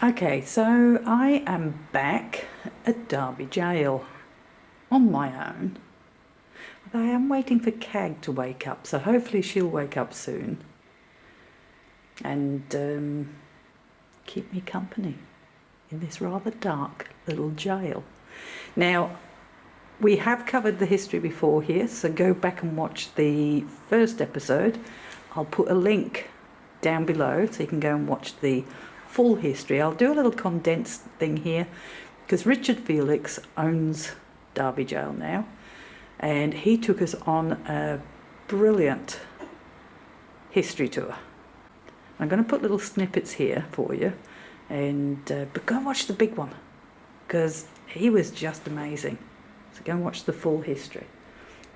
Okay, so I am back at Derby Gaol on my own. I am waiting for Cag to wake up, so hopefully she'll wake up soon and keep me company in this rather dark little jail. Now, we have covered the history before here, so go back and watch the first episode. I'll put a link down below so you can go and watch the full history. I'll do a little condensed thing here because Richard Felix owns Derby Gaol now, and he took us on a brilliant history tour. I'm going to put little snippets here for you, and but go and watch the big one because he was just amazing. So go and watch the full history.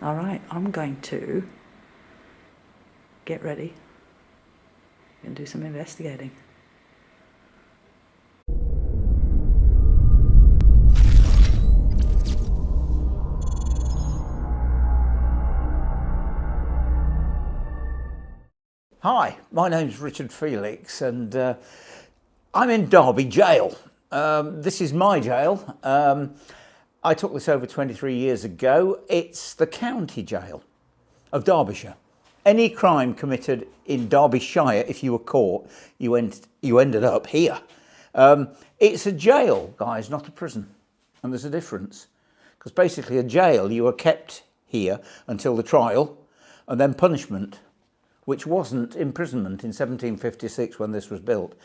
All right, I'm going to get ready and do some investigating. Hi, my name's Richard Felix and I'm in Derby Gaol. This is my jail. I took this over 23 years ago. It's the county jail of Derbyshire. Any crime committed in Derbyshire, if you were caught, you ended up here. It's a jail, guys, not a prison. And there's a difference. Because basically a jail, you were kept here until the trial and then punishment, which wasn't imprisonment in 1756 when this was built.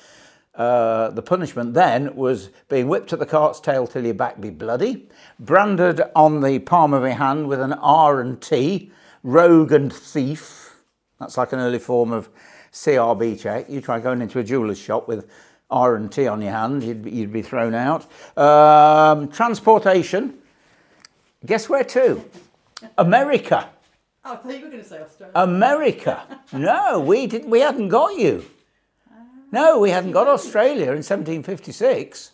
The punishment then was being whipped at the cart's tail till your back be bloody, branded on the palm of your hand with an R and T, rogue and thief. That's like an early form of CRB check. You try going into a jeweller's shop with R and T on your hand, you'd be thrown out. Transportation. Guess where to? America. Oh, I thought you were going to say Australia. America. No, we didn't. We hadn't got you. No, we hadn't got Australia in 1756.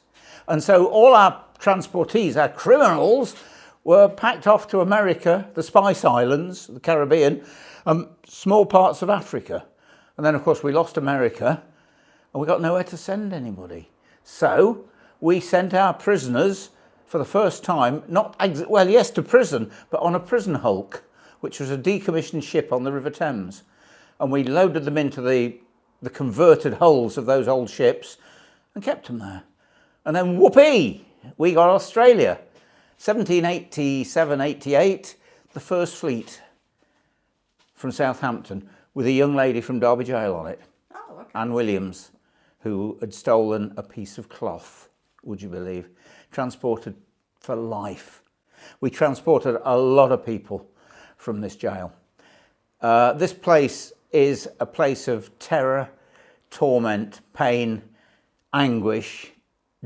And so all our transportees, our criminals, were packed off to America, the Spice Islands, the Caribbean, small parts of Africa. And then, of course, we lost America and we got nowhere to send anybody. So we sent our prisoners for the first time, yes, to prison, but on a prison hulk, which was a decommissioned ship on the River Thames. And we loaded them into the converted hulls of those old ships and kept them there. And then whoopee, we got Australia. 1787-88, the first fleet from Southampton with a young lady from Derby Gaol on it. Oh, okay. Anne Williams, who had stolen a piece of cloth, would you believe? Transported for life. We transported a lot of people from this jail. This place is a place of terror, torment, pain, anguish,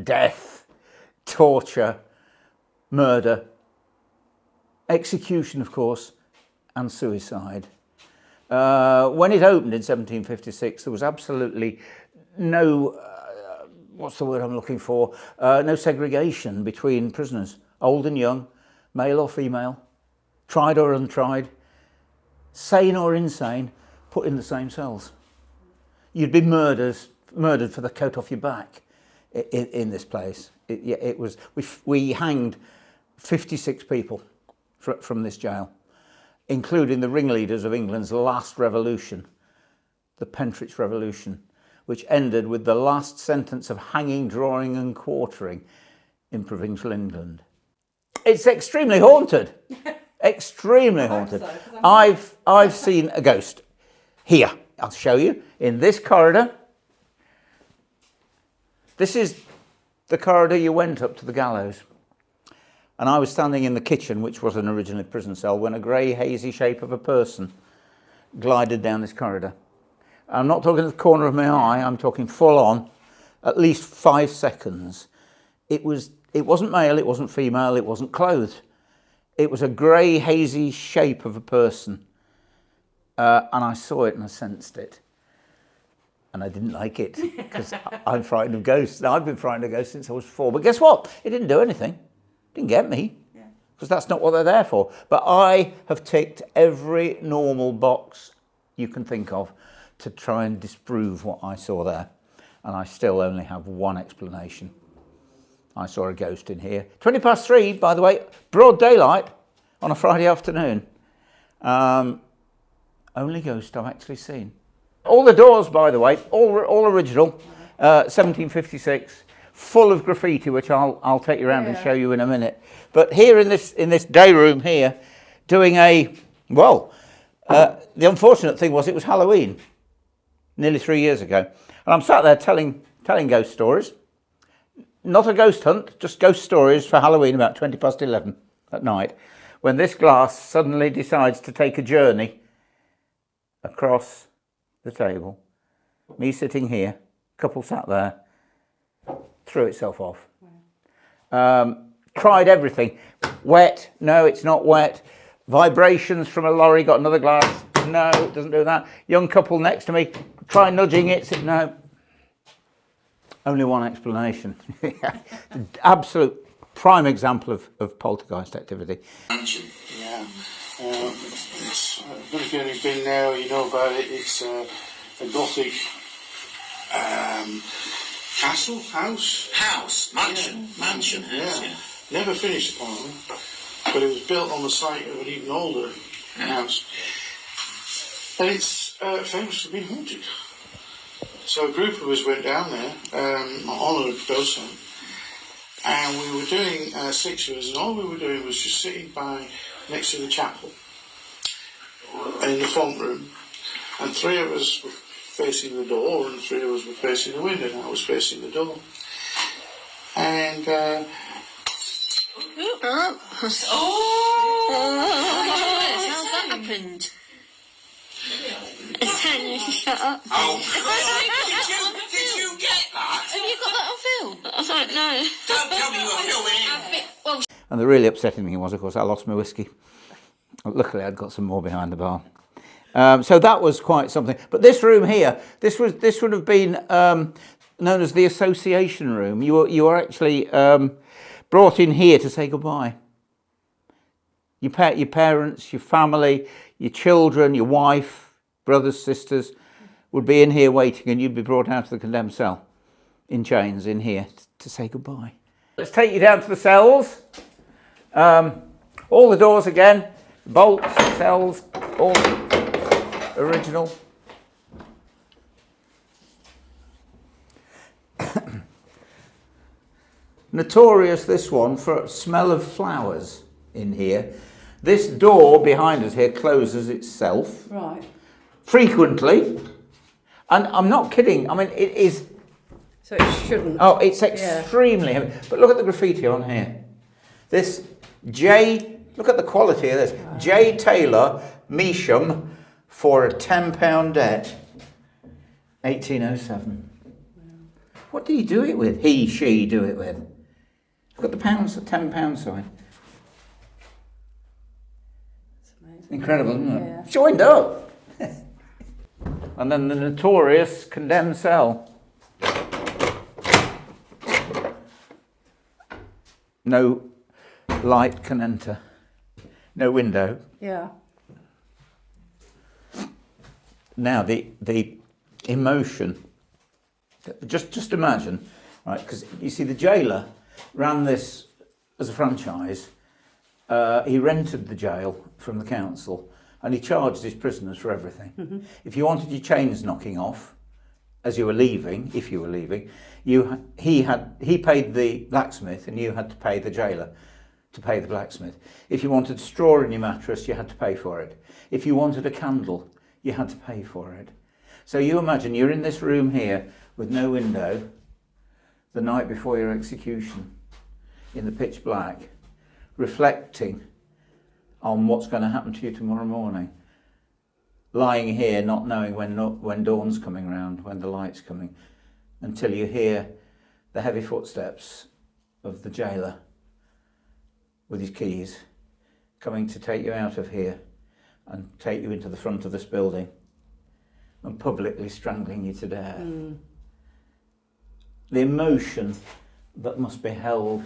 death, torture, murder, execution, of course, and suicide. When it opened in 1756, there was absolutely no, what's the word I'm looking for? No segregation between prisoners, old and young, male or female, tried or untried, sane or insane, put in the same cells. You'd be murdered for the coat off your back in this place. It was. We hanged 56 people from this jail, including the ringleaders of England's last revolution, the Pentridge Revolution, which ended with the last sentence of hanging, drawing and quartering in provincial England. It's extremely haunted. Extremely haunted. So, I've seen a ghost. Here, I'll show you, in this corridor. This is the corridor you went up to the gallows. And I was standing in the kitchen, which was an originally prison cell, when a grey, hazy shape of a person glided down this corridor. I'm not talking to the corner of my eye, I'm talking full on, at least 5 seconds. It wasn't male, it wasn't female, it wasn't clothed. It was a grey, hazy shape of a person. And I saw it and I sensed it. And I didn't like it because I'm frightened of ghosts. Now, I've been frightened of ghosts since I was 4. But guess what? It didn't do anything. It didn't get me. Because that's not what they're there for. But I have ticked every normal box you can think of to try and disprove what I saw there. and I still only have one explanation. I saw a ghost in here. 3:20, by the way, broad daylight on a Friday afternoon. Only ghost I've actually seen. All the doors, by the way, all original, 1756, full of graffiti, which I'll take you around and show you in a minute. But here in this day room here, doing the unfortunate thing was it was Halloween, nearly 3 years ago, and I'm sat there telling ghost stories. Not a ghost hunt, just ghost stories for Halloween about 11:20 at night, when this glass suddenly decides to take a journey across the table. Me sitting here, couple sat there, threw itself off. Tried everything. Wet, no, it's not wet. Vibrations from a lorry, got another glass, no, it doesn't do that. Young couple next to me, try nudging it, said no. Only one explanation. Absolute prime example of poltergeist activity. Yeah. If you've been there, you know about it. It's a Gothic castle, mansion, house. Yeah. Never finished apparently, but it was built on the site of an even older house, and it's famous for being haunted. So a group of us went down there on a ghost hunt, and we were doing 6 of us, and all we were doing was just sitting next to the chapel in the front room, and 3 of us were facing the door, and 3 of us were facing the window, and I was facing the door. And how's that happened? Shut up. Oh, did you get that? Have you got that on film? I don't know. Don't tell me you were filming. And the really upsetting thing was, of course, I lost my whiskey. Luckily, I'd got some more behind the bar. So that was quite something. But this room here, this would have been known as the association room. You were actually brought in here to say goodbye. Your parents, your family, your children, your wife, brothers, sisters would be in here waiting, and you'd be brought out to the condemned cell in chains in here to say goodbye. Let's take you down to the cells. All the doors again, bolts, cells, all original. Notorious, this one, for smell of flowers in here. This door behind us here closes itself. Right. Frequently. And I'm not kidding. I mean, it is... So it shouldn't. Oh, it's extremely heavy. But look at the graffiti on here. This look at the quality of this. J. Taylor, Measham, for a £10 debt. 1807. What do you do it with? He, she do it with. Look at the pounds, the £10 sign. Incredible, isn't it? Yeah. Joined up. And then the notorious condemned cell. No light can enter. No window. Yeah. Now the emotion. Just imagine, right? Because you see, the jailer ran this as a franchise. He rented the jail from the council, and he charged his prisoners for everything. Mm-hmm. If you wanted your chains knocking off as you were leaving, he paid the blacksmith, and you had to pay the jailer to pay the blacksmith. If you wanted straw in your mattress, you had to pay for it. If you wanted a candle, you had to pay for it. So you imagine you're in this room here with no window the night before your execution in the pitch black, reflecting on what's going to happen to you tomorrow morning, lying here not knowing when dawn's coming round, when the light's coming, until you hear the heavy footsteps of the jailer with his keys coming to take you out of here and take you into the front of this building and publicly strangling you to death. Mm. The emotion that must be held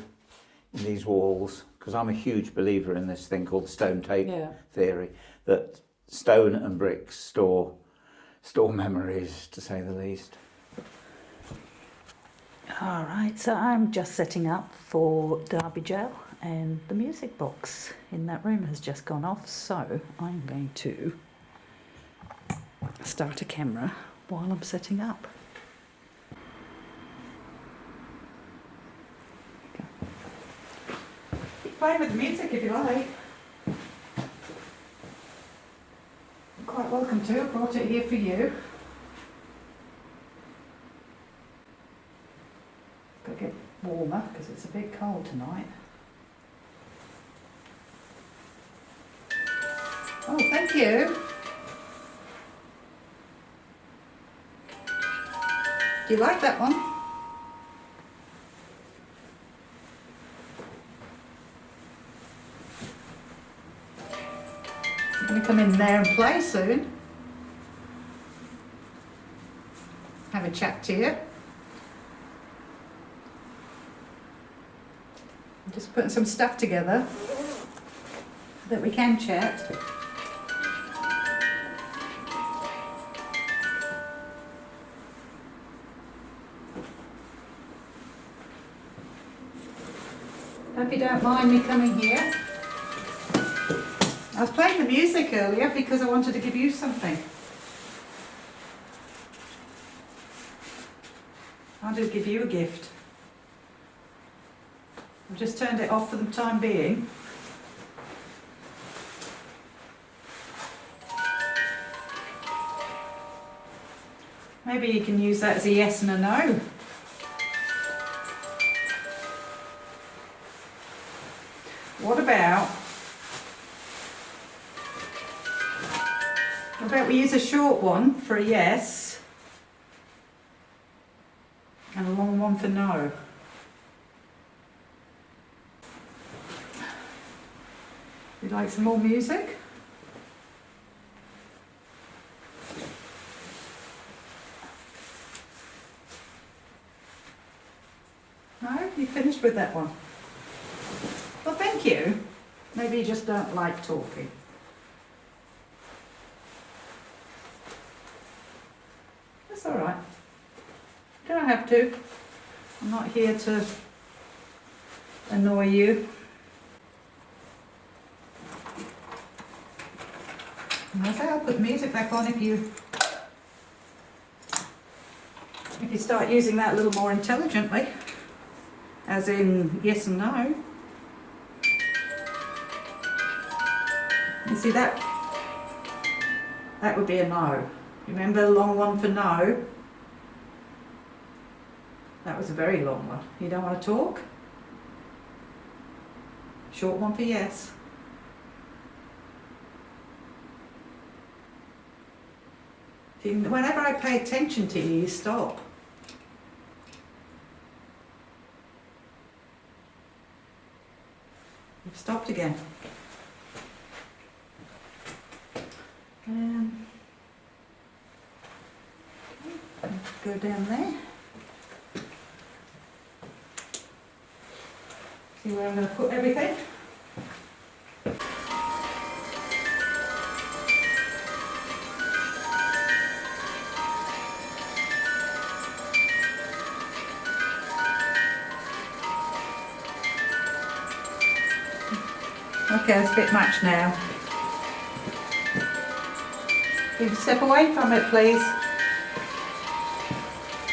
in these walls, because I'm a huge believer in this thing called the stone tape theory, that stone and bricks store memories, to say the least. All right, so I'm just setting up for Derby Gaol, and the music box in that room has just gone off, so I'm going to start a camera while I'm setting up. Play with the music if you like. You're quite welcome to. I brought it here for you. Got to get warmer because it's a bit cold tonight. Oh, thank you. Do you like that one? You're going to come in there and play soon. Have a chat to you. I'm just putting some stuff together so that we can chat. Hope you don't mind me coming here. I was playing the music earlier because I wanted to give you something. I'll just give you a gift. I've just turned it off for the time being. Maybe you can use that as a yes and a no. What about we use a short one for a yes and a long one for no? You'd like some more music? No? You finished with that one? Well, thank you. Maybe you just don't like talking. That's all right. You don't have to. I'm not here to annoy you. And I say I'll put the music back on if you start using that a little more intelligently, as in yes and no. You see that would be a no. Remember the long one for no? That was a very long one. You don't want to talk? Short one for yes. Whenever I pay attention to you, you stop. You've stopped again. Go down there. See where I'm going to put everything. Okay, it's a bit much now. You can step away from it, please.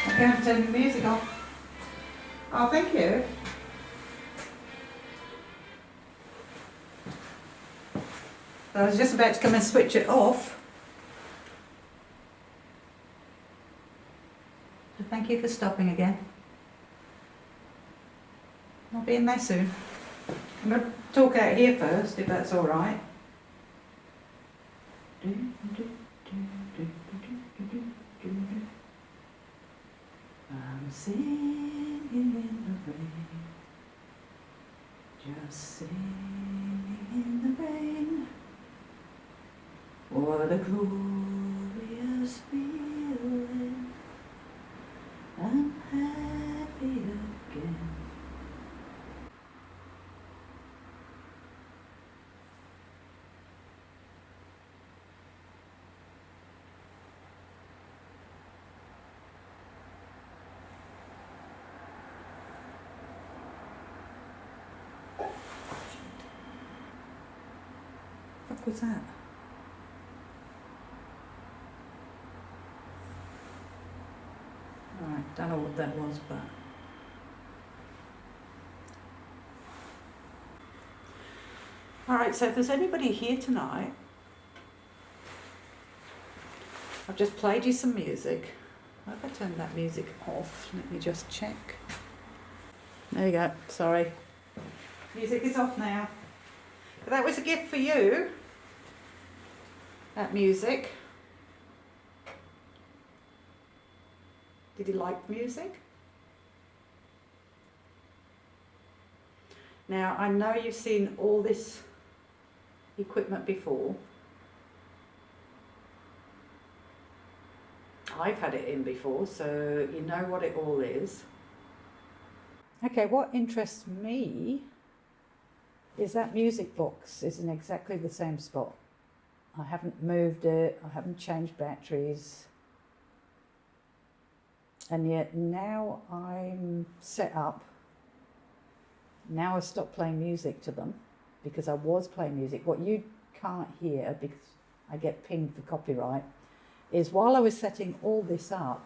Okay, I'm turning the music off. Oh, thank you. I was just about to come and switch it off. So thank you for stopping again. I'll be in there soon. I'm going to talk out here first, if that's all right. I'm singing in the rain, just singing in the rain. What a glorious feeling, I'm happy again. fuck was that? Alright, don't know what that was, but... Alright, so if there's anybody here tonight, I've just played you some music. I hope I turned that music off. Let me just check. There you go, sorry. Music is off now. But that was a gift for you. That music. Did you like music? Now, I know you've seen all this equipment before. I've had it in before, so you know what it all is. Okay, what interests me is that music box is in exactly the same spot. I haven't moved it, I haven't changed batteries. And yet now I'm set up. Now I've stopped playing music to them because I was playing music. What you can't hear, because I get pinged for copyright, is while I was setting all this up,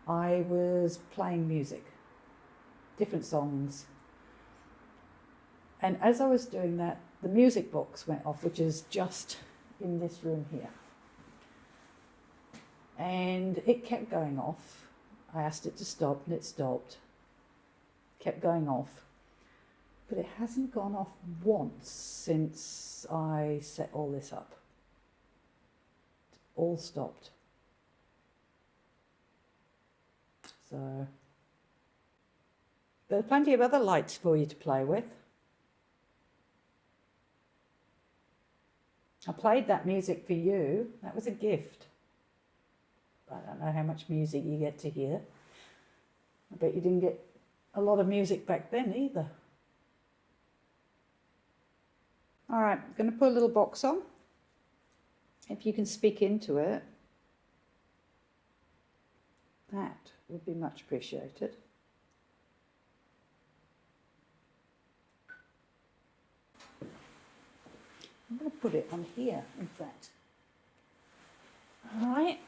I was playing music, different songs. And as I was doing that, the music box went off, which is just in this room here. And it kept going off. I asked it to stop and it stopped. Kept going off. But it hasn't gone off once since I set all this up. It's all stopped. So, there are plenty of other lights for you to play with. I played that music for you. That was a gift. I don't know how much music you get to hear. I bet you didn't get a lot of music back then either. All right, I'm going to put a little box on. If you can speak into it, that would be much appreciated. I'm going to put it on here, in fact. All right.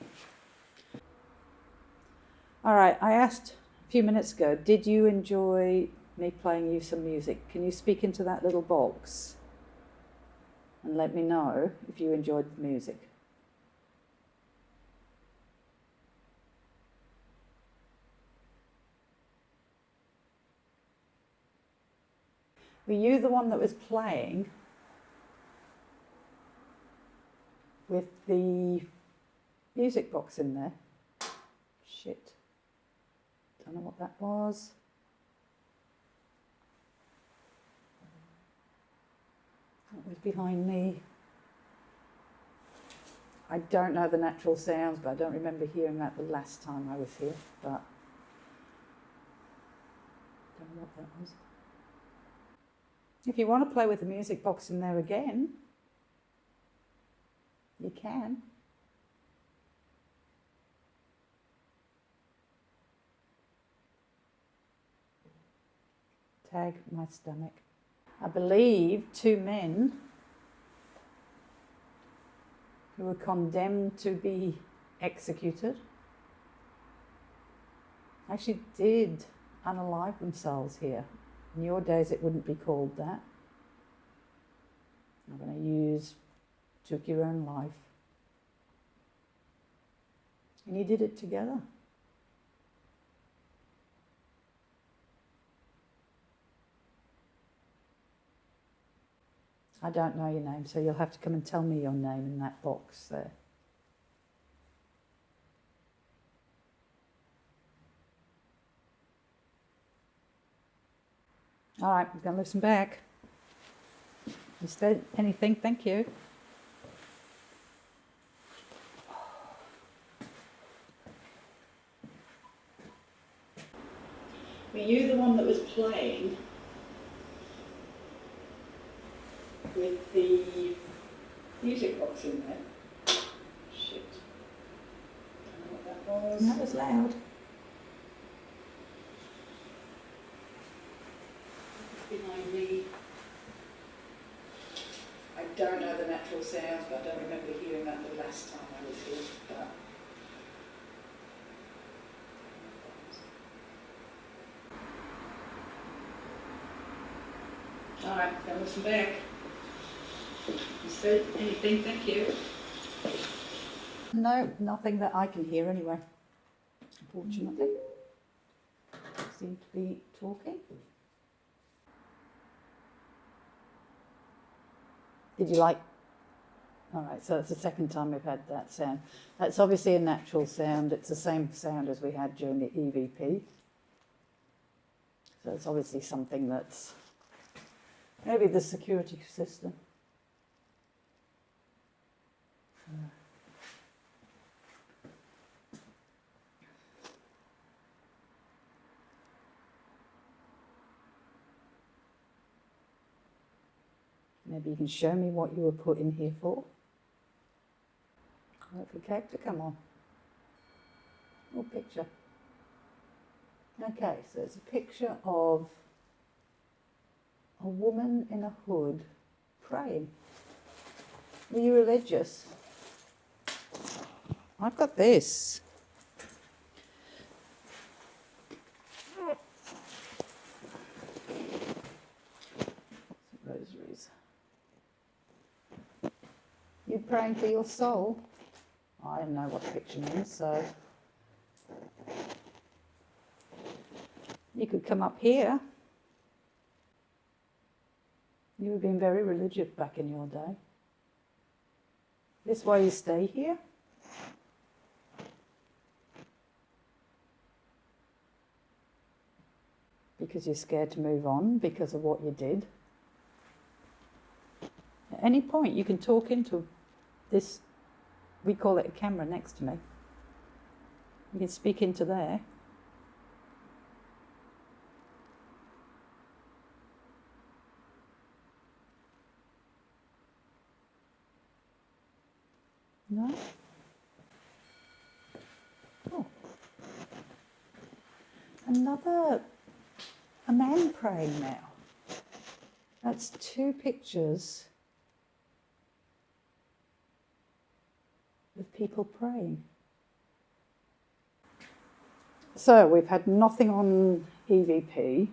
All right, I asked a few minutes ago, did you enjoy me playing you some music? Can you speak into that little box and let me know if you enjoyed the music? Were you the one that was playing with the music box in there? Shit. Don't know what that was. That was behind me. I don't know the natural sounds, but I don't remember hearing that the last time I was here, but don't know what that was. If you want to play with the music box in there again, you can. Tag my stomach. I believe 2 men who were condemned to be executed actually did unalive themselves here. In your days it wouldn't be called that. I'm going to use took your own life. And you did it together. I don't know your name, so you'll have to come and tell me your name in that box there. All right, I'm going to listen back. Is there anything? Thank you. Were you the one that was playing with the music box in there? Shit. Don't know what that was. That was loud. Behind me. I don't know the natural sounds, but I don't remember hearing that the last time I was here. But all right, then listen back. You said anything? Thank you. No, nothing that I can hear anyway. Unfortunately, seem to be talking. Did you like? All right, so it's the second time we've had that sound. That's obviously a natural sound. It's the same sound as we had during the EVP. So it's obviously something that's maybe the security system. Maybe you can show me what you were put in here for. Wait for cake to come on. Oh, picture. Okay, so it's a picture of a woman in a hood praying. Are you religious? I've got this. Rosaries. You praying for your soul? I don't know what the picture means, so you could come up here. You were being very religious back in your day. This why you stay here? Because you're scared to move on because of what you did. At any point you can talk into this, we call it a camera next to me. You can speak into there. No? Oh. A man praying now. That's two pictures of people praying. So we've had nothing on EVP,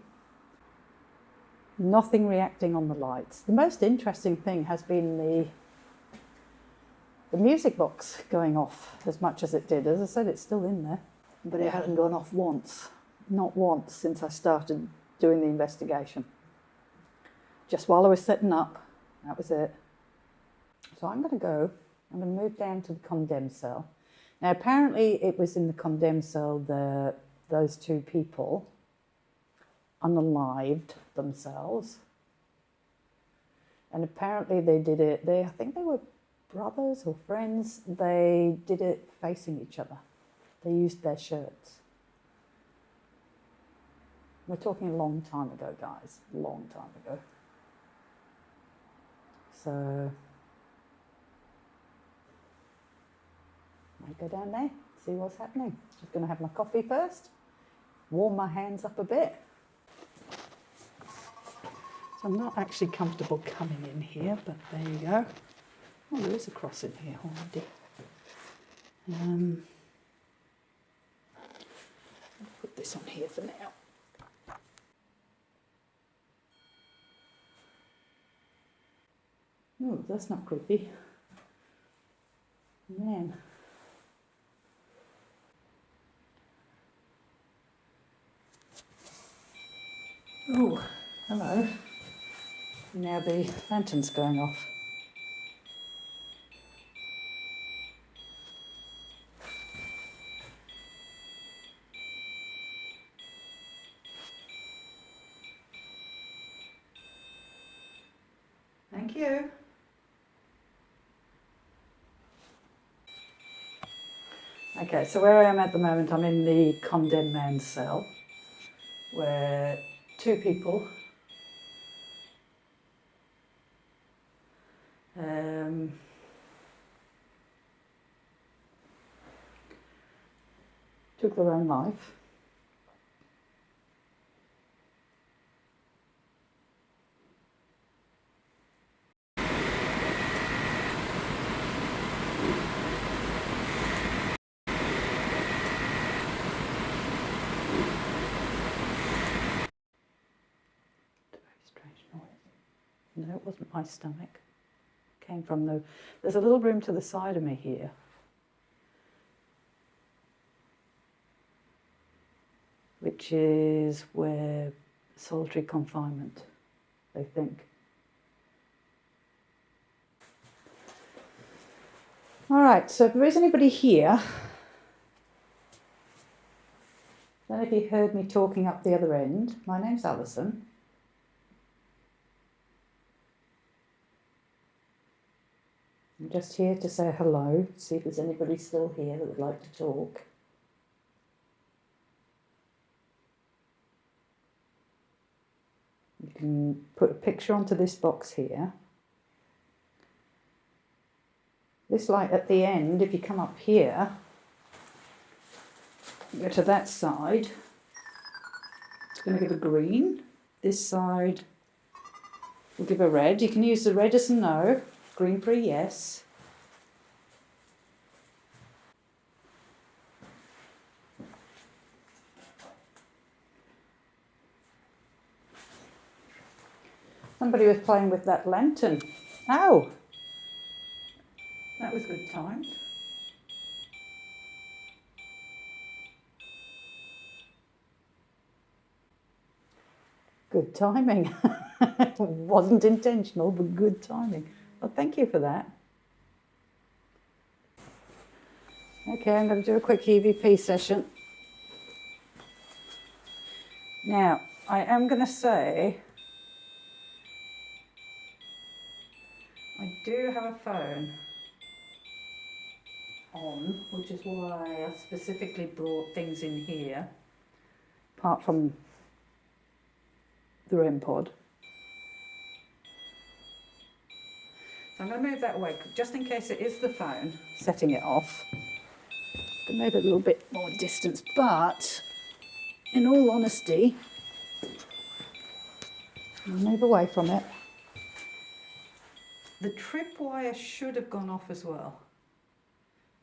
nothing reacting on the lights. The most interesting thing has been the music box going off as much as it did. As I said, it's still in there, but it hadn't gone off once. Not once since I started doing the investigation. Just while I was setting up, that was it. So I'm going to move down to the condemned cell. Now apparently it was in the condemned cell that those two people unalived themselves. And apparently they did it, I think they were brothers or friends, they did it facing each other. They used their shirts. We're talking a long time ago, guys, a long time ago. So, I go down there, see what's happening. Just going to have my coffee first, warm my hands up a bit. So I'm not actually comfortable coming in here, but there you go. Oh, there is a cross in here already. I'll put this on here for now. Oh, that's not creepy. Man. Oh, hello. Now the lantern's going off. Thank you. Okay, so where I am at the moment, I'm in the condemned man's cell, where two people took their own life. No, it wasn't my stomach. It came from the... There's a little room to the side of me here. Which is where solitary confinement, they think. All right, so if there is anybody here, I don't know if you heard me talking up the other end. My name's Alison. I'm just here to say hello, see if there's anybody still here that would like to talk. You can put a picture onto this box here. This light at the end, if you come up here, go to that side, it's going to give a green. This side will give a red. You can use the red as a no, green for a yes. Somebody was playing with that lantern. Oh! That was good timed. Good timing. Wasn't intentional, but good timing. Well, thank you for that. Okay, I'm going to do a quick EVP session. Now, I am going to say, I do have a phone on, which is why I specifically brought things in here, apart from the REM pod. So I'm going to move that away, just in case it is the phone setting it off. I'm going to move it a little bit more distance, but in all honesty, I'll move away from it. The tripwire should have gone off as well.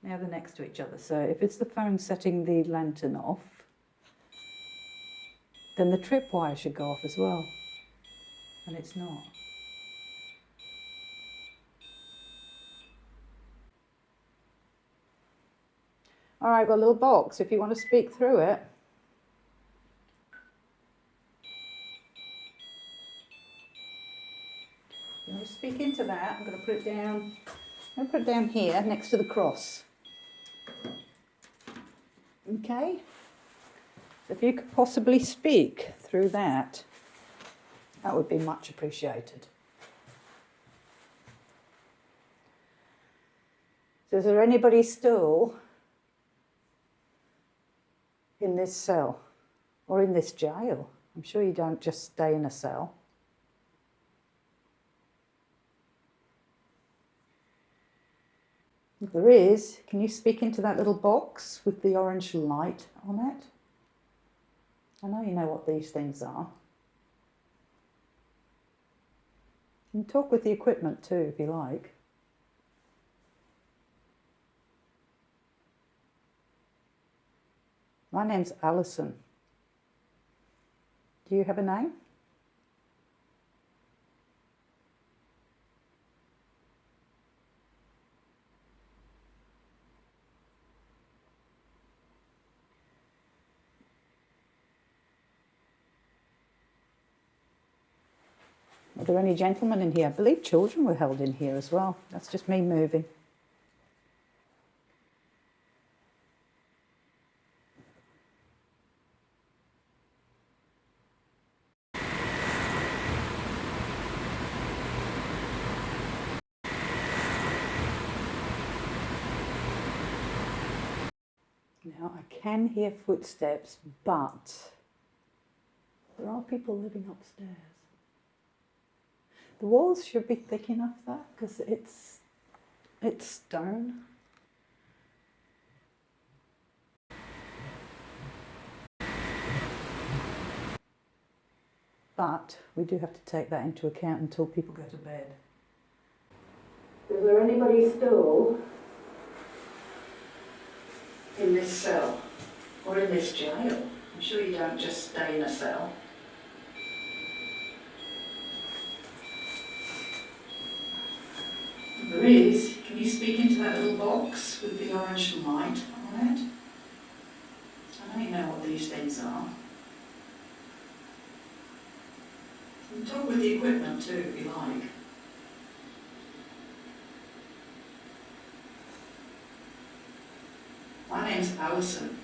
Now they're next to each other, so if it's the phone setting the lantern off, then the tripwire should go off as well, and it's not. All right, got a little box if you want to speak through it. You want to speak into that, I'm going to put it down. I'm going to put it down here next to the cross. Okay? So if you could possibly speak through that, that would be much appreciated. So is there anybody still in this cell or in this jail? I'm sure you don't just stay in a cell. If there is, can you speak into that little box with the orange light on it? I know you know what these things are. You can talk with the equipment too, if you like. My name's Alison. Do you have a name? Are there any gentlemen in here? I believe children were held in here as well. That's just me moving. Now I can hear footsteps, but there are people living upstairs. The walls should be thick enough though, because it's stone. But we do have to take that into account until people go to bed. Is there anybody still in this cell or in this jail? I'm sure you don't just stay in a cell. There is. Can you speak into that little box with the orange light on it? I know you know what these things are. You can talk with the equipment too, if you like. My name's Alison.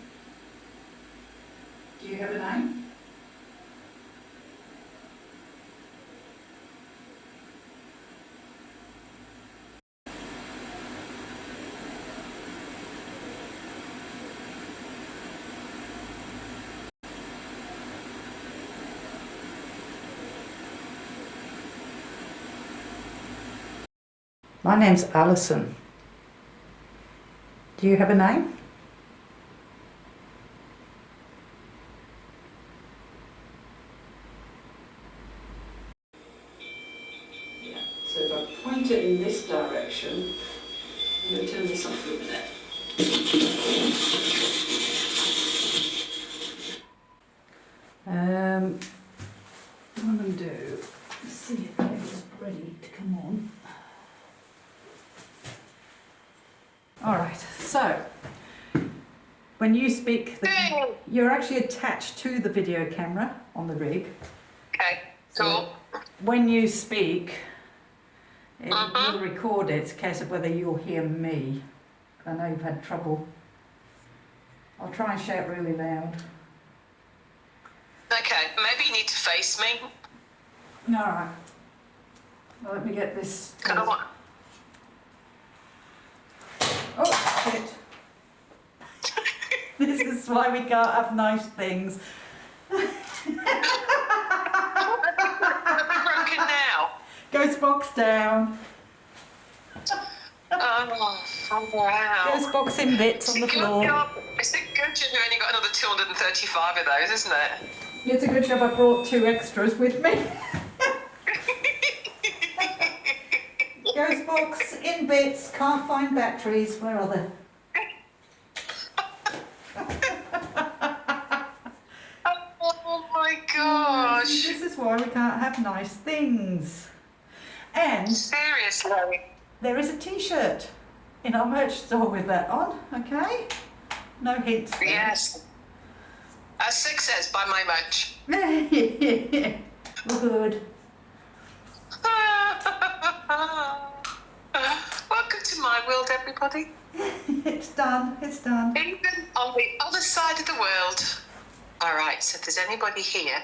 Do you have a name? My name's Alison. Do you have a name? Yeah, so if I point it in this direction, I'm going to turn this off for a minute. What I'm going to do is see if it's ready to come on. Alright, so when you speak, you're actually attached to the video camera on the rig. Okay, cool. So when you speak, it will record it in case of whether you'll hear me. I know you've had trouble. I'll try and shout really loud. Okay, maybe you need to face me. Alright. Well, let me get this. Come on. Oh, shit. This is why we can't have nice things. Broken now. Ghost box down. Oh, wow. Ghost box in bits on the floor. It's a good job you've only got another 235 of those, isn't it? It's a good job I brought 2 extras with me. Ghost box in bits, can't find batteries. Where are they? Oh my gosh. This is why we can't have nice things. And Seriously. there is a t-shirt in our merch store with that on, okay? No hints. there. Yes. A success by my much. Good. Welcome to my world, everybody. It's done, it's done. Even on the other side of the world. All right, so if there's anybody here,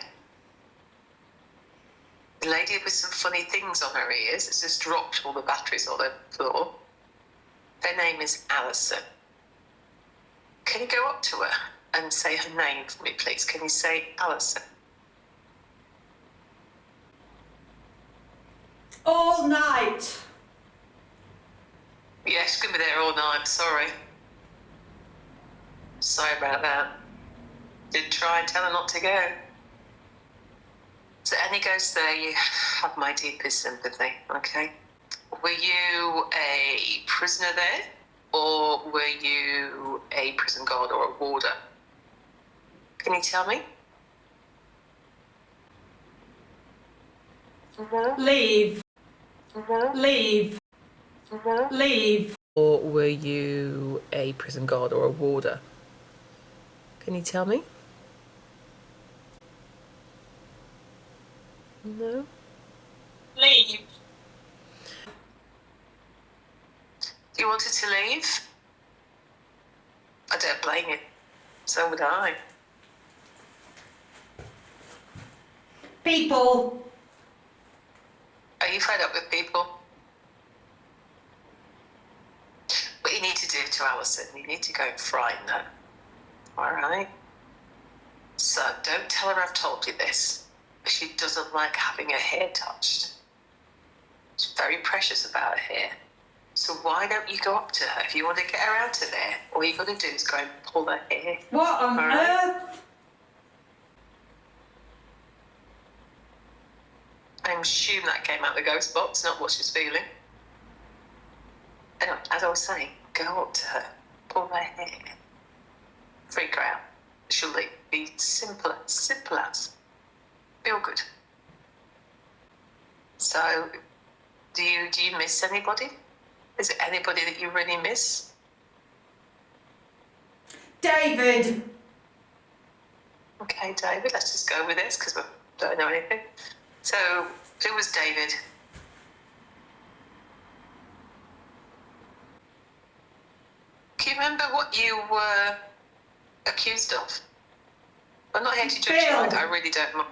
the lady with some funny things on her ears has just dropped all the batteries on the floor. Her name is Alison. Can you go up to her and say her name for me, please? Can you say Alison? All night. Yeah, she's going to be there all night, sorry. Sorry about that. Did try and tell her not to go. So any ghosts there, you have my deepest sympathy, okay? Were you a prisoner there? Or were you a prison guard or a warder? Can you tell me? Leave. Leave. Leave. Or were you a prison guard or a warder? Can you tell me? No? Leave. You wanted to leave? I don't blame you. So would I. People. Are you fed up with people? What you need to do to Alison, you need to go and frighten her. Alright? So don't tell her I've told you this. She doesn't like having her hair touched. She's very precious about her hair. So why don't you go up to her? If you want to get her out of there, all you got to do is go and pull her hair. What on All right. earth? I assume that came out the ghost box, not what she's feeling. Anyway, as I was saying, go up to her, pull her hair, freak her out. She'll leave. Be simple as. Feel good. So, do you miss anybody? Is it anybody that you really miss? David! Okay, David, let's just go with this because we don't know anything. So, who was David? Do you remember what you were accused of? I'm not here to judge you, I really don't mind.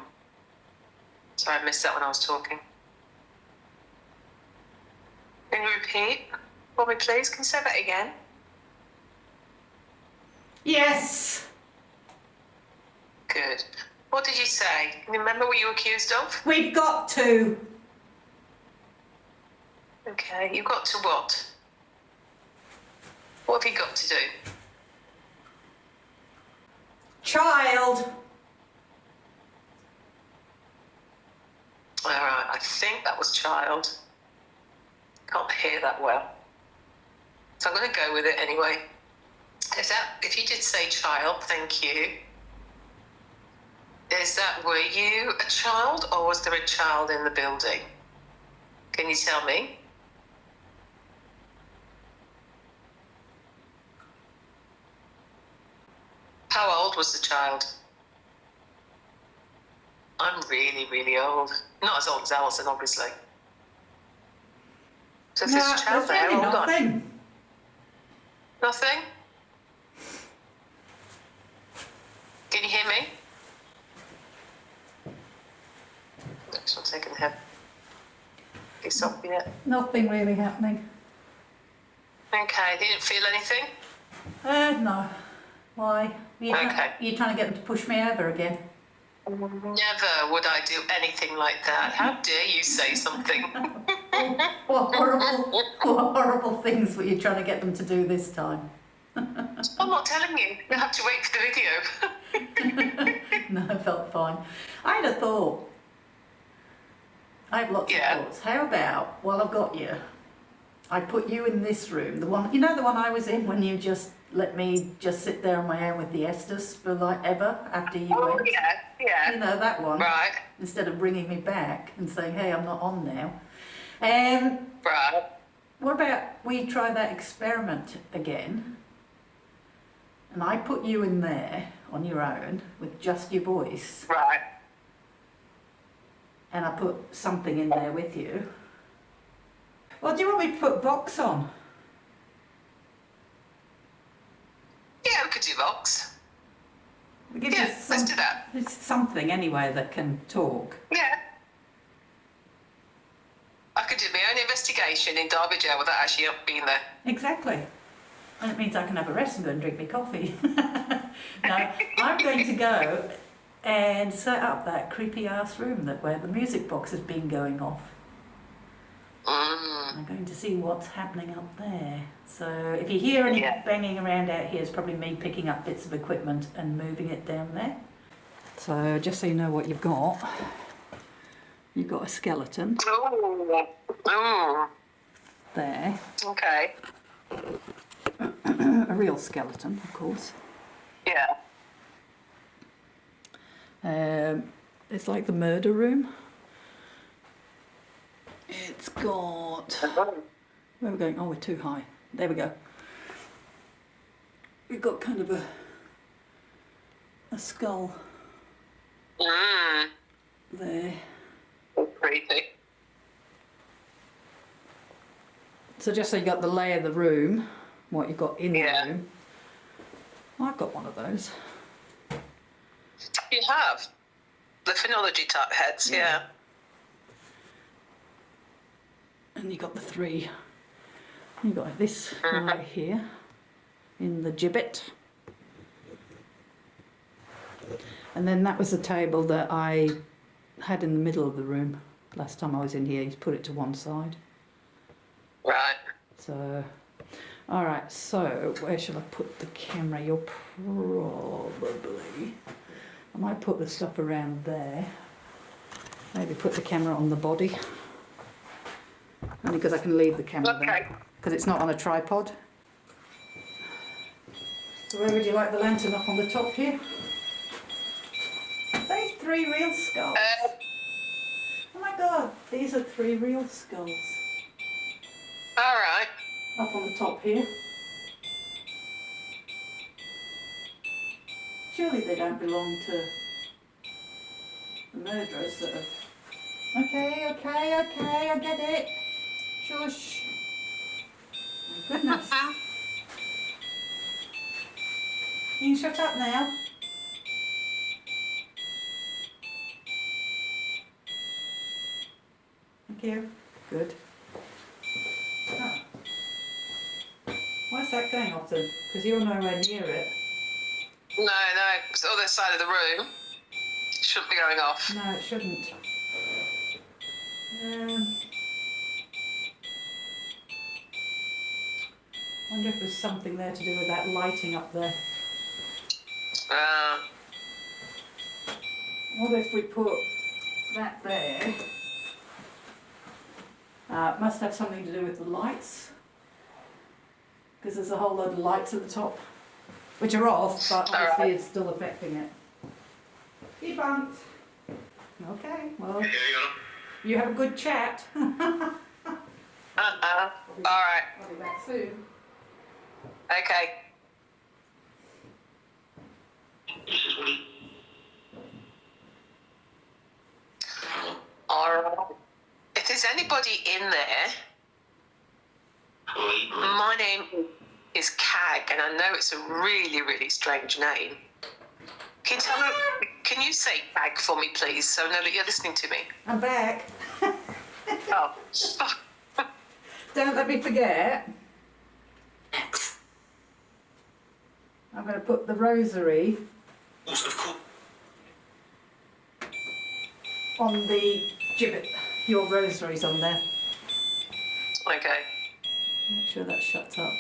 Sorry, I missed that when I was talking. Can you repeat for me, please? Can you say that again? Yes! Good. What did you say? Can you remember what you were accused of? We've got to. Okay, you got to what? What have you got to do? Child! All right, I think that was child. Can't hear that well. So I'm going to go with it anyway. If you did say child, thank you. Were you a child or was there a child in the building? Can you tell me? How old was the child? I'm really, really old. Not as old as Alison, obviously. So if there's a child there, really hold on. nothing. Nothing? Can you hear me? Next one taking the head. It's up yet. Nothing really happening. Okay, you didn't feel anything? No. Why? Okay. You're trying to get them to push me over again? Never would I do anything like that. How dare you say something? What horrible things were you trying to get them to do this time? I'm not telling you. You have to wait for the video. No, I felt fine. I had a thought. I have lots of thoughts. How about, while I've got you, I put you in this room, the one I was in when you just let me just sit there on my own with the Estes for like ever after you went. Yeah. You know, that one. Right. Instead of bringing me back and saying, hey, I'm not on now. Right. What about we try that experiment again? And I put you in there on your own with just your voice. Right. And I put something in there with you. Well, do you want me to put Vox on? Yeah, we could do Vox. Let's do that. It's something anyway that can talk. Yeah. I could do my own investigation in Derby Gaol without actually being there. Exactly. And it means I can have a rest and go and drink my coffee. No, I'm going to go and set up that creepy ass room where the music box has been going off. I'm going to see what's happening up there. So if you hear any banging around out here, it's probably me picking up bits of equipment and moving it down there. So just so you know what you've got a skeleton. Oh. There. Okay. A real skeleton, of course. Yeah. It's like the murder room. It's got... Where are we going? Oh, we're too high. There we go. We've got kind of a skull there. Creepy. So just so you got the lay of the room, what you've got in the room. I've got one of those. You have? The phenology type heads, yeah. And you got the three. You got this right here in the gibbet. And then that was the table that I had in the middle of the room last time I was in here. He's put it to one side. Right. So, all right. So where shall I put the camera? You're probably... I might put the stuff around there. Maybe put the camera on the body. Only because I can leave the camera there. Because it's not on a tripod. So where would you like the lantern? Up on the top here? Are they 3 real skulls? Oh my god, these are 3 real skulls. All right. up on the top here. Surely they don't belong to the murderers that have... Okay, I get it. Shush. My goodness. You can shut up now. Thank you. Good. Oh. Why is that going off then? Because you're nowhere near it. No, it's the other side of the room. It shouldn't be going off. No, it shouldn't. I wonder if there's something there to do with that lighting up there. What if we put that there? It must have something to do with the lights. Because there's a whole load of lights at the top, which are off, but obviously it's still affecting it. Debunked. Okay, well, you have a good chat. Alright. I'll be back soon. Okay. Alright. If there's anybody in there, my name is Cag, and I know it's a really, really strange name. Can you say Cag for me, please, so I know that you're listening to me? I'm back. Oh. Don't let me forget. I'm going to put the rosary on the gibbet. Your rosary's on there. Okay. Make sure that shuts up.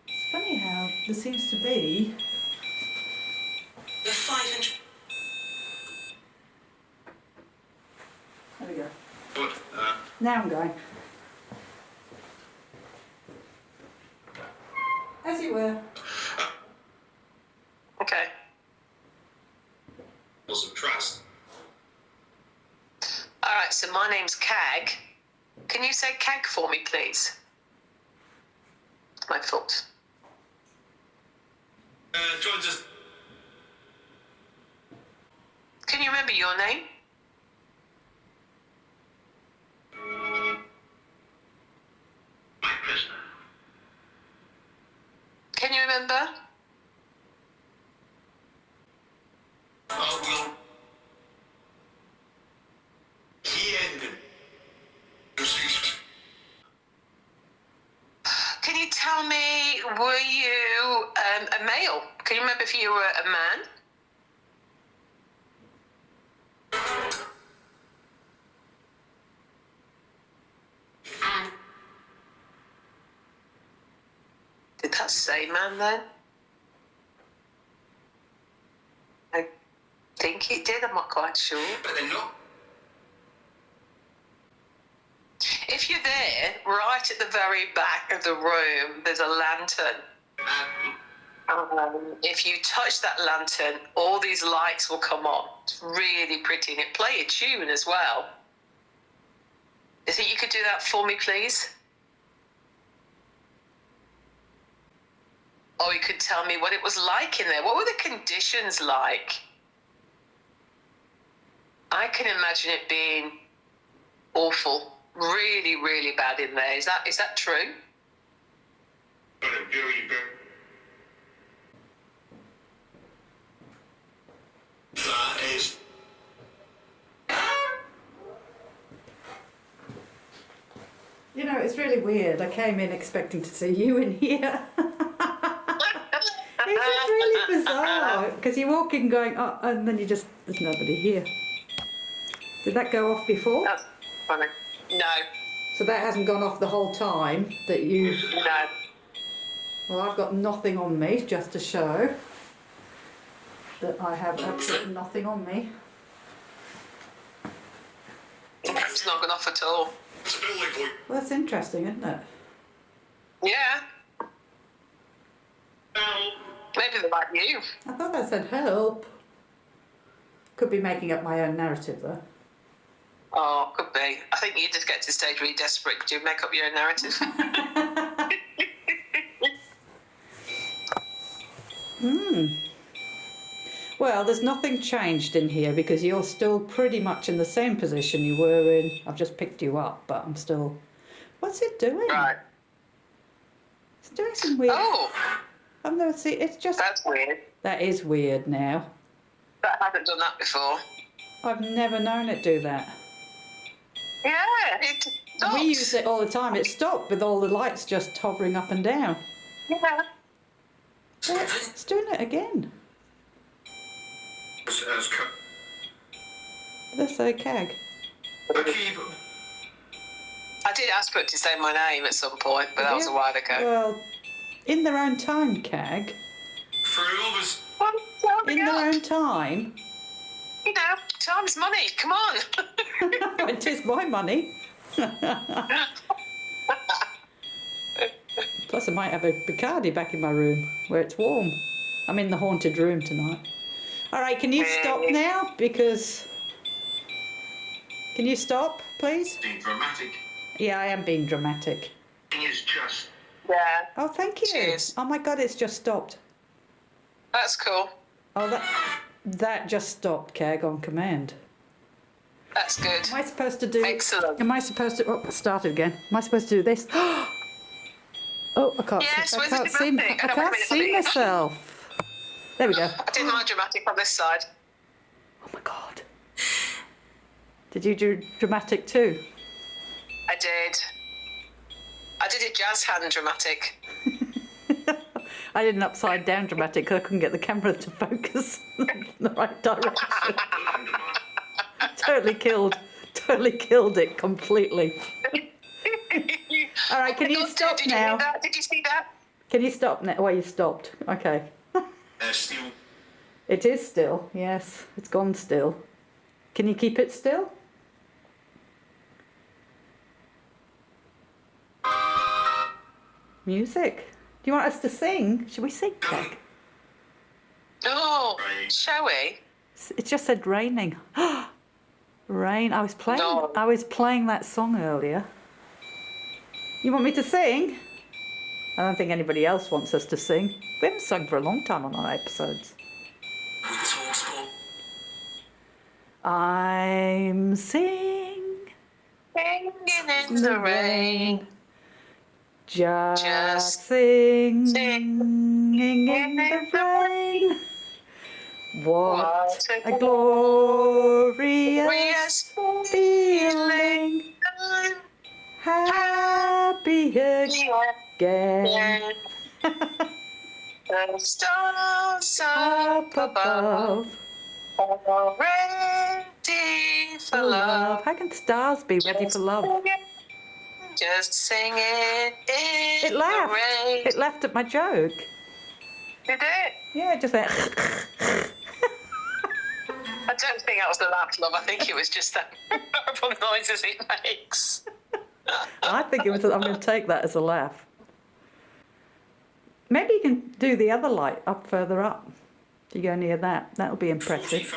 It's funny how there seems to be... There we go. Now I'm going. As you were. Okay. Of trust. Alright, so my name's Cag. Can you say Cag for me, please? My fault. Joins us. Can you remember your name? My prisoner. Can you remember? Will. Can you tell me, were you a male? Can you remember if you were a man? Did that say man then? I think it did, I'm not quite sure. But they're not. If you're there, right at the very back of the room, there's a lantern. If you touch that lantern, all these lights will come on. It's really pretty, and it play a tune as well. You think you could do that for me, please? Or you could tell me what it was like in there. What were the conditions like? I can imagine it being awful. Really, really bad in there. Is that true? That is. You know, it's really weird. I came in expecting to see you in here. It's just really bizarre. Because you walk in going, oh, and then there's nobody here. Did that go off before? That's funny. No. So that hasn't gone off the whole time that you... No. Well, I've got nothing on me, just to show that I have absolutely nothing on me. It's not gone off at all. Well, that's interesting, isn't it? Yeah. Maybe they're like you. I thought that said help. Could be making up my own narrative, though. Oh, could be. I think you just get to the stage where you're desperate. Could you make up your own narrative? Well, there's nothing changed in here because you're still pretty much in the same position you were in. I've just picked you up, but I'm still... What's it doing? Right. It's doing some weird... Oh, I've never seen... It's just... that's weird. That is weird now. That hasn't done that before. I've never known it do that. Yeah, it stopped. We use it all the time. It stopped with all the lights just hovering up and down. Yeah. It's doing it again. That's okay. I did ask for it to say my name at some point, but that was a while ago. Well, in their own time, Cag. In their own time. You know, time's money. Come on. It is my money. Plus, I might have a Bacardi back in my room where it's warm. I'm in the haunted room tonight. All right, can you stop now? Because... Can you stop, please? Being dramatic. Yeah, I am being dramatic. It's just. Yeah, Oh, thank you. Cheers. Oh my God, it's just stopped. that's cool. Oh, that just stopped, Cag, on command. That's good. Am I supposed to do... Excellent. Am I supposed to... Oh, start it again. Am I supposed to do this? Oh, I can't Yes, see, I where's the can't see, dramatic? I Oh, can't wait a see minute. myself. There we go. I did my dramatic on this side. Oh my God. Did you do dramatic too? I did. I did a jazz hand dramatic. I did an upside down dramatic because I couldn't get the camera to focus in the right direction. Totally killed it completely. All right, can you stop Did now? you see that? Did you see that? Can you stop now? Well, you stopped. Okay. Still. It is still, yes. It's gone still. Can you keep it still? Music. Do you want us to sing? Should we sing, Craig? Oh, shall we? It just said raining. Rain. I was playing. No. I was playing that song earlier. You want me to sing? I don't think anybody else wants us to sing. We haven't sung for a long time on our episodes. I'm singing Singing in the rain. Just singing in the rain. What a glorious feeling. Happy again. The stars Up up above above. are ready for love. How can stars be ready for love? Just sing it in It laughed. the rain. It laughed at my joke. Did it? Yeah, it just went. I don't think that was the laugh, love. I think it was just the horrible noises it makes. I think it was. I'm going to take that as a laugh. Maybe you can do the other light up further up. If you go near that, that'll be impressive.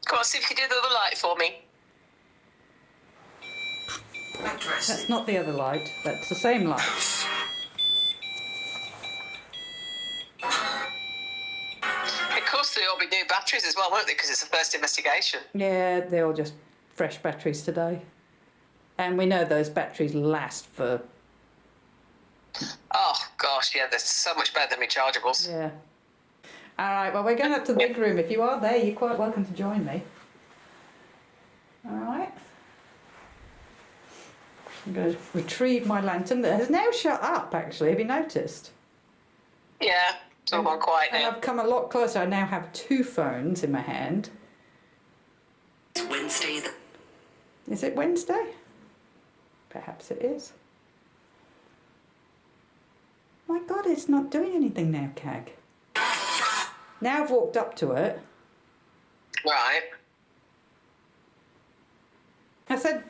Come on, see if you can do the other light for me. That's not the other light. That's the same light. Of course, there'll be new batteries as well, won't they? Because it's the first investigation. Yeah, they're all just fresh batteries today. And we know those batteries last for... Oh, gosh, yeah, they're so much better than rechargeables. Yeah. All right, well, we're going up to the big room. If you are there, you're quite welcome to join me. All right. I'm going to retrieve my lantern that has now shut up, actually. Have you noticed? Yeah, it's all gone quiet And now. I've come a lot closer. I now have two phones in my hand. It's Wednesday. Is it Wednesday? Perhaps it is. My God, it's not doing anything now, Cag. Now I've walked up to it. Right. I said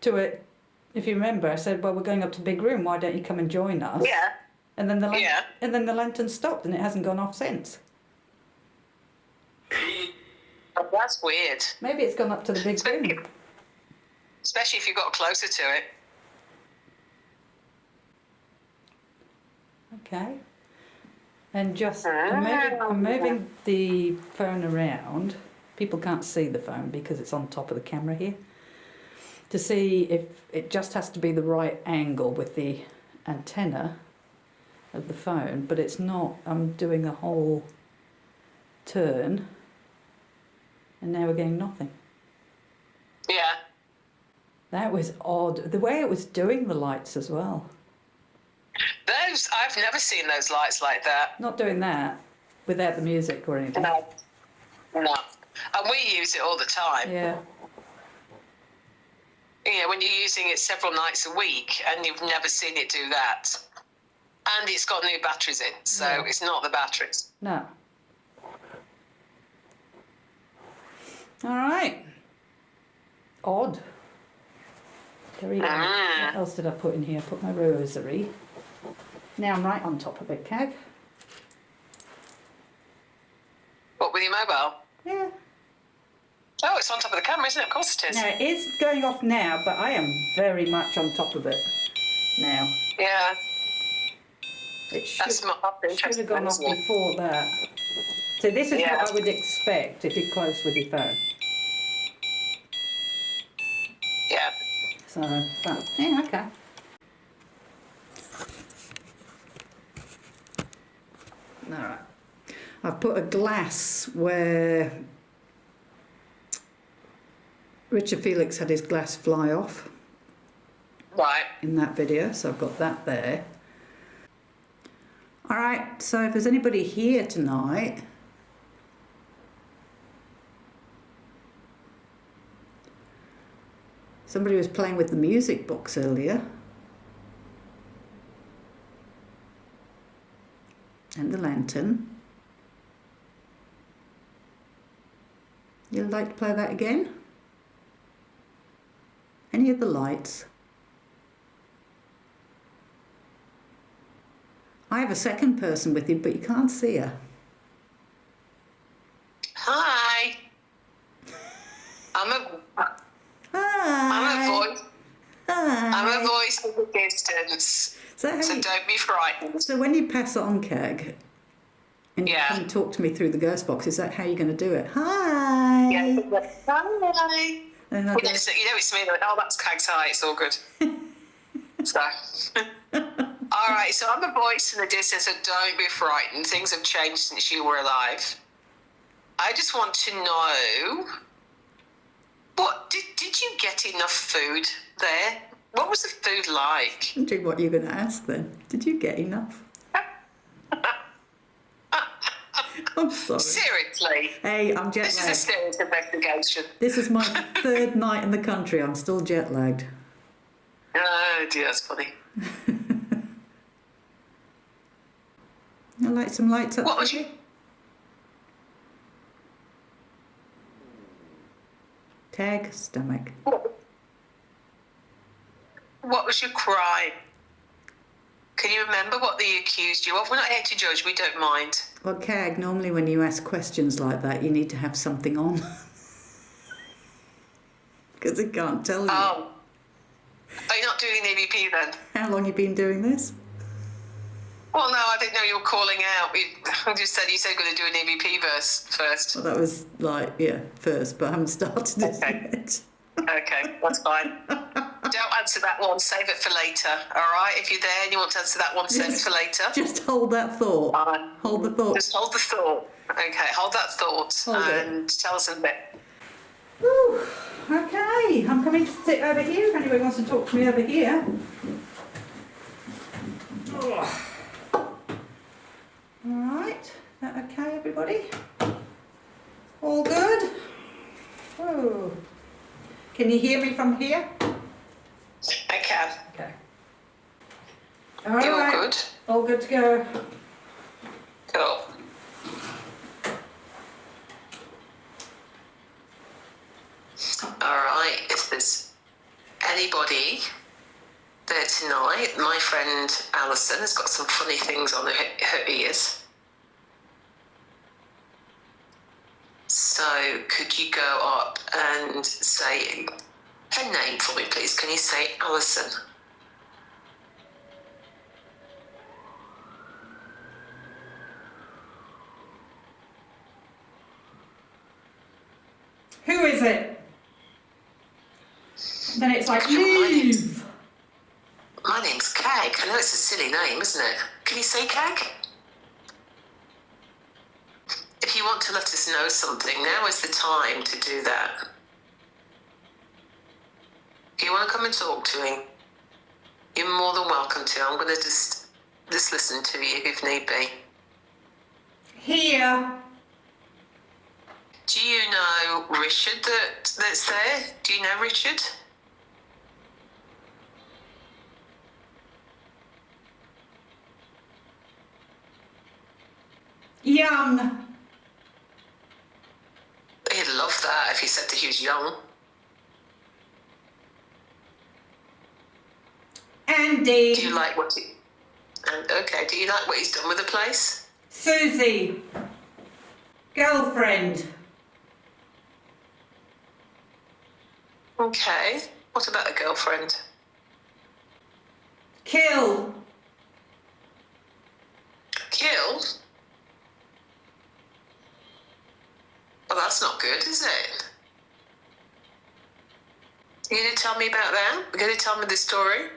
to it, if you remember, I said, well, we're going up to the big room. Why don't you come and join us? Yeah. And then the Yeah. and then the lantern stopped and it hasn't gone off since. Oh, that's weird. Maybe it's gone up to the big room. Especially if you got closer to it. Okay. And just, I'm moving the phone around. People can't see the phone because it's on top of the camera here. To see if it just has to be the right angle with the antenna of the phone, but it's not. I'm doing a whole turn and now we're getting nothing. Yeah. That was odd. The way it was doing the lights as well. Those, I've never seen those lights like that. Not doing that without the music or anything. No. No. And we use it all the time. Yeah. You know, when you're using it several nights a week and you've never seen it do that. And it's got new batteries in, so Yeah. it's not the batteries. No. All right. Odd. There we go. What else did I put in here? I put my rosary. Now I'm right on top of it, Cag. What, with your mobile? Yeah. Oh, it's on top of the camera, isn't it? Of course it is. Now it is going off now, but I am very much on top of it now. Yeah. It should, That's not should interesting, have gone off isn't it? before that. So this is Yeah. what I would expect if you're close with your phone. Yeah. So, but, yeah, okay. All right. I've put a glass where Richard Felix had his glass fly off Right. in that video, so I've got that there. All right, so if there's anybody here tonight, somebody was playing with the music box earlier. And the lantern. You'd like to play that again? Any of the lights? I have a second person with you, but you can't see her. Hi. I'm a Hi. voice. Hi. I'm a voice in the distance. So, how So you- don't be frightened. so when you pass on, Keg, and you Yeah. come and talk to me through the ghost box, is that how you're going to do it? Hi. Yeah. Hi. And I Well, go, yes, you know it's me. Like, oh, that's Cag's hi. It's all good. So, all right. So I'm a voice in the distance. So don't be frightened. Things have changed since you were alive. I just want to know, what did you get enough food there? What was the food like? wondering what you're going to ask then. Did you get enough? I'm sorry. Seriously, Hey, I'm jet this is a lagged. serious investigation. This is my third night in the country. I'm still jet lagged. Oh dear, that's funny. I like some lights up. What was for you? you? Tag stomach. What was your crime? Can you remember what they accused you of? We're not here to judge. We don't mind. Well, Cag, normally when you ask questions like that, you need to have something on. Because it can't tell you. Oh, are you not doing an EVP then? How long you been doing this? Well, no, I didn't know you were calling out. You just said you're going to do an EVP verse first. Well, that was like, yeah, first, but I haven't started it Okay. yet. Okay, that's fine. Don't answer that one. Save it for later. All right. If you're there and you want to answer that one, save it for later. Just hold that thought. Fine. Hold the thought. Just hold the thought. Okay, hold that thought Hold it. and tell us a bit. Whew. Okay, I'm coming to sit over here if anybody wants to talk to me over here. Alright, that okay everybody? All good? Oh. Can you hear me from here? I can. Okay. You're all Alright, good. all good to go. Cool. All right. If there's anybody there tonight, my friend Alison has got some funny things on her ears. So could you go up and say her name for me, please? Can you say Alison? Who is it? Then it's like, My leave. My name's Kag. I know it's a silly name, isn't it? Can you say Kag? If you want to let us know something, now is the time to do that. If you want to come and talk to him, you're more than welcome to. I'm going to just listen to you if need be. Here. Do you know Richard that's there? Do you know Richard? Young. He'd love that if he said that he was young. Andy. Do you like what he... And okay, do you like what he's done with the place? Susie. Girlfriend. Okay. What about a girlfriend? Kill. Kill? Well, that's not good, is it? Are you going to tell me about that? Are you going to tell me the story?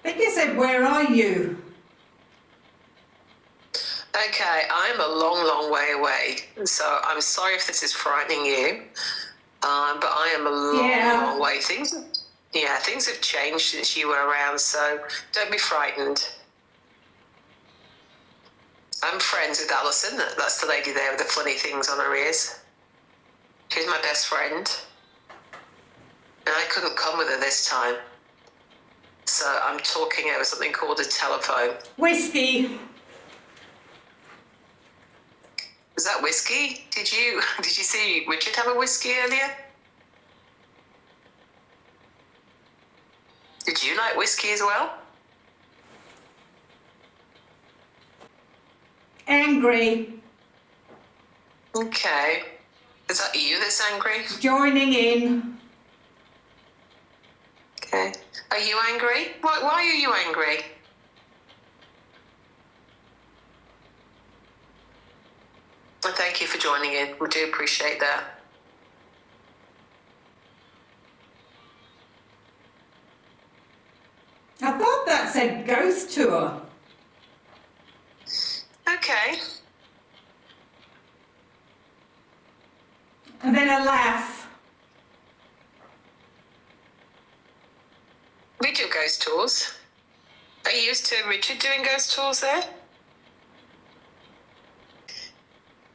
I think you said, where are you? Okay, I'm a long, long way away, so I'm sorry if this is frightening you, but I am a long, long way. Things have changed since you were around, so don't be frightened. I'm friends with Alison. That's the lady there with the funny things on her ears. She's my best friend, and I couldn't come with her this time, so I'm talking over something called a telephone. Whiskey. Is that whiskey? Did you see Richard have a whiskey earlier? Did you like whiskey as well? Angry. Okay. Is that you that's angry? Joining in. Okay. Are you angry? Why are you angry? Well, thank you for joining in. We do appreciate that. I thought that said ghost tour. Okay. And then a laugh. We do ghost tours. Are you used to Richard doing ghost tours there?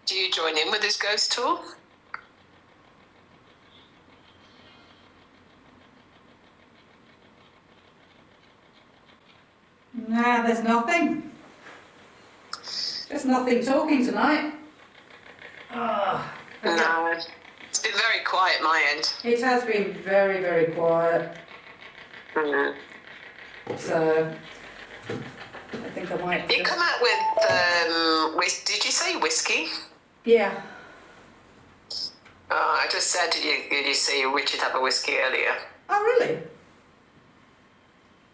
Do you join in with his ghost tour? Nah, there's nothing. There's nothing talking tonight. No. It's been very quiet my end. It has been very, very quiet. Mm-hmm. So, I think I might You come out with did you say whiskey? Yeah. I just said, did you see Richard have a whiskey earlier? Oh, really?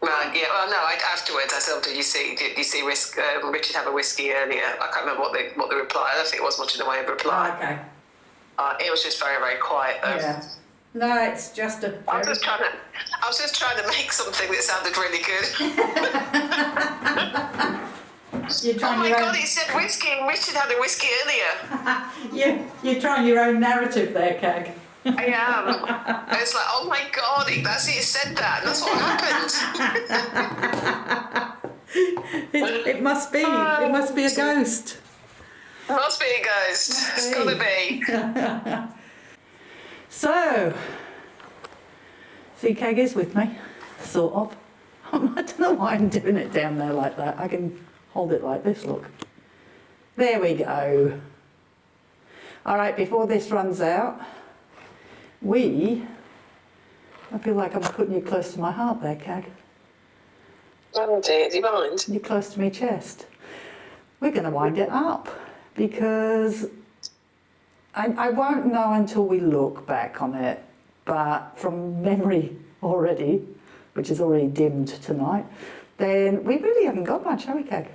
Well, yeah. Well, no. Afterwards, I said, oh, did you see Richard have a whiskey earlier? I can't remember what the reply. I don't think it was much in the way of a reply. Oh, okay. It was just very, very quiet though. Yeah. No, it's just a. I was just trying to make something that sounded really good. You're trying Oh my your God! own... He said whiskey, and Richard had a whiskey earlier. You're trying your own narrative there, Kag. I am. It's like, oh my God, that's it. He said that. And that's what happened. It must be. It must be a ghost. It must be a ghost. It's gotta be. So, see, Kag is with me, sort of. I don't know why I'm doing it down there like that. I can hold it like this, look. There we go. All right, before this runs out, I feel like I'm putting you close to my heart there, Kag. Oh dear, do you mind? You're close to my chest. We're going to wind it up. because I won't know until we look back on it, but from memory already, which is already dimmed tonight, then we really haven't got much, have we, Keg?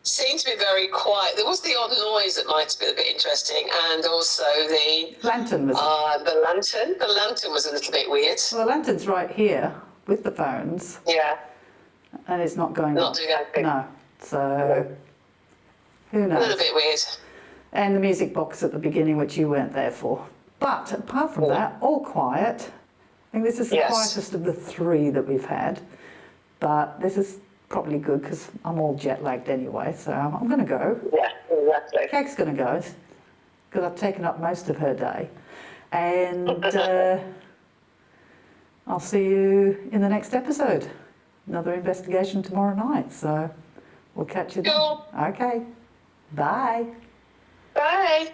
Seemed to be very quiet. There was the odd noise that might have been a bit interesting, and also the Lantern was... the lantern. The lantern was a little bit weird. Well, the lantern's right here with the phones, Yeah, and it's not going not off. doing anything. No, so who A knows? little bit weird. And the music box at the beginning, which you weren't there for. But apart from that, all quiet. I think this is the Yes. quietest of the three that we've had. But this is probably good because I'm all jet lagged anyway, so I'm going to go. Yeah, exactly. Keg's going to go because I've taken up most of her day. And I'll see you in the next episode. Another investigation tomorrow night, so we'll catch you then. Cool. Okay. Bye. Bye.